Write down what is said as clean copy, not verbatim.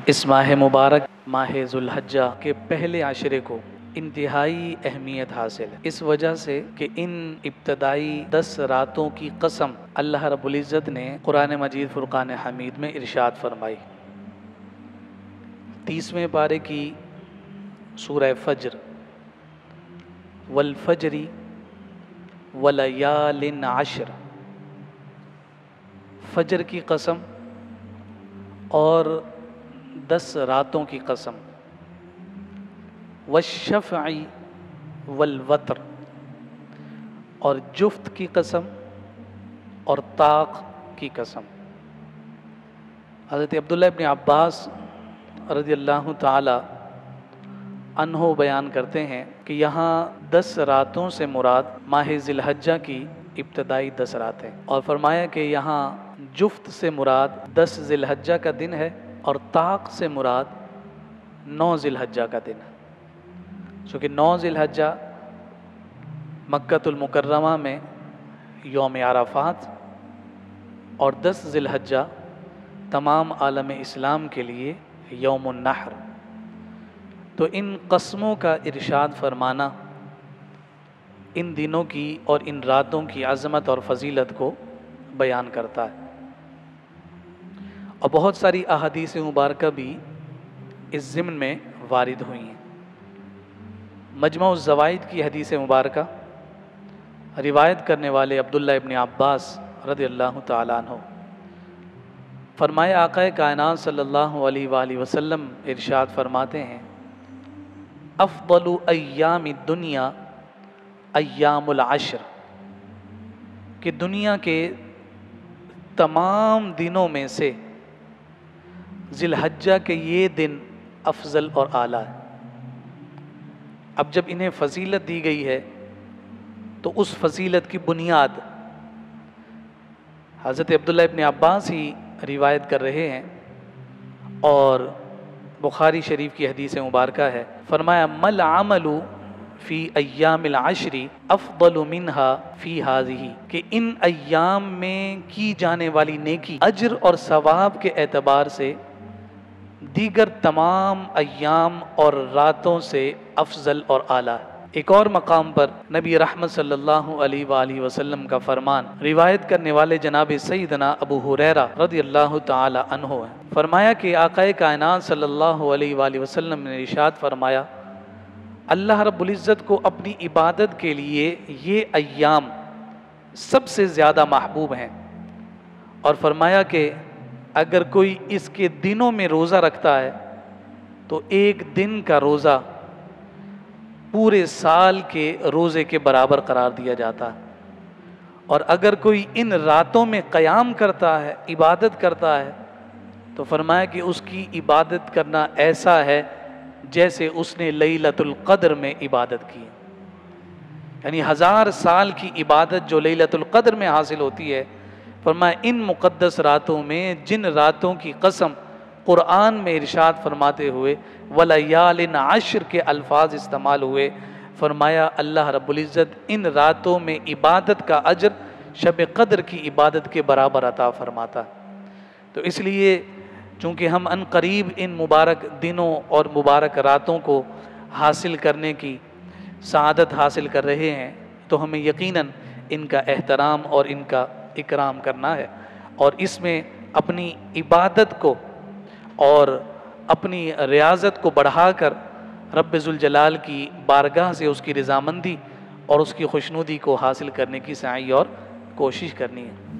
اس ماہ مبارک ماہ ذوالحجہ کے پہلے عشرے کو انتہائی اہمیت حاصل ہے، اس وجہ سے کہ ان ابتدائی 10 راتوں کی قسم اللہ رب العزت نے قرآن مجید فرقان حمید میں ارشاد فرمائی۔ 30ویں پارے کی سورہ فجر، والفجر ولیال عشر، فجر کی قسم اور 10 راتوں کی قسم، والشفع والوتر، اور جفت کی قسم اور طاق کی قسم۔ حضرت عبداللہ ابن عباس رضی اللہ تعالی عنہ بیان کرتے ہیں کہ یہاں 10 راتوں سے مراد ماہ ذی الحجہ کی ابتدائی 10 راتیں، اور فرمایا کہ یہاں جفت سے مراد 10 ذی الحجہ کا دن ہے اور طاق سے مراد 9 ذی الحجہ کا دن ہے، چونکہ 9 ذی الحجہ مکۃ المکرمہ میں یوم عرفات اور 10 ذی الحجہ تمام عالم اسلام کے لیے یوم النحر۔ تو ان قسموں کا ارشاد فرمانا ان دنوں کی اور ان راتوں کی عظمت اور فضیلت کو بیان کرتا ہے، اور بہت ساری احادیث مبارکہ بھی اس ضمن میں وارد ہوئی ہیں۔ مجمع الزوائد کی حدیث مبارکہ روایت کرنے والے عبداللہ ابن عباس رضی اللہ تعالیٰ عنہ فرمایا، آقا کائنات صلی اللہ علیہ وآلہ وسلم ارشاد فرماتے ہیں، افضل ایام الدنیا ایام العشر، کہ دنیا کے تمام دنوں میں سے ذی الحجہ کے یہ دن افضل اور اعلیٰ ہے۔ اب جب انہیں فضیلت دی گئی ہے تو اس فضیلت کی بنیاد حضرت عبداللہ ابن عباس ہی روایت کر رہے ہیں، اور بخاری شریف کی حدیث مبارکہ ہے۔ فرمایا، مل عمل فی ایام العشر افضل منہا فی ہذہ، کہ ان ایام میں کی جانے والی نیکی اجر اور ثواب کے اعتبار سے دیگر تمام ایام اور راتوں سے افضل اور اعلیٰ ہے۔ ایک اور مقام پر نبی رحمت صلی اللہ علیہ وآلہ وسلم کا فرمان روایت کرنے والے جناب سیدنا ابو ہریرہ رضی اللہ تعالی عنہ ہے۔ فرمایا کہ آقا کائنات صلی اللہ علیہ وآلہ وسلم نے ارشاد فرمایا، اللہ رب العزت کو اپنی عبادت کے لیے یہ ایام سب سے زیادہ محبوب ہیں، اور فرمایا کہ اگر کوئی اس کے دنوں میں روزہ رکھتا ہے تو ایک دن کا روزہ پورے سال کے روزے کے برابر قرار دیا جاتا ہے، اور اگر کوئی ان راتوں میں قیام کرتا ہے، عبادت کرتا ہے، تو فرمایا کہ اس کی عبادت کرنا ایسا ہے جیسے اس نے لیلۃ القدر میں عبادت کی، یعنی 1000 سال کی عبادت جو لیلۃ القدر میں حاصل ہوتی ہے۔ فرمایا ان مقدس راتوں میں جن راتوں کی قسم قرآن میں ارشاد فرماتے ہوئے ولیال عشر کے الفاظ استعمال ہوئے، فرمایا اللہ رب العزت ان راتوں میں عبادت کا اجر شب قدر کی عبادت کے برابر عطا فرماتا۔ تو اس لیے چونکہ ہم ان قریب ان مبارک دنوں اور مبارک راتوں کو حاصل کرنے کی سعادت حاصل کر رہے ہیں، تو ہمیں یقیناً ان کا احترام اور ان کا اکرام کرنا ہے، اور اس میں اپنی عبادت کو اور اپنی ریاضت کو بڑھا کر رب ذوالجلال کی بارگاہ سے اس کی رضامندی اور اس کی خوشنودی کو حاصل کرنے کی سعی اور کوشش کرنی ہے۔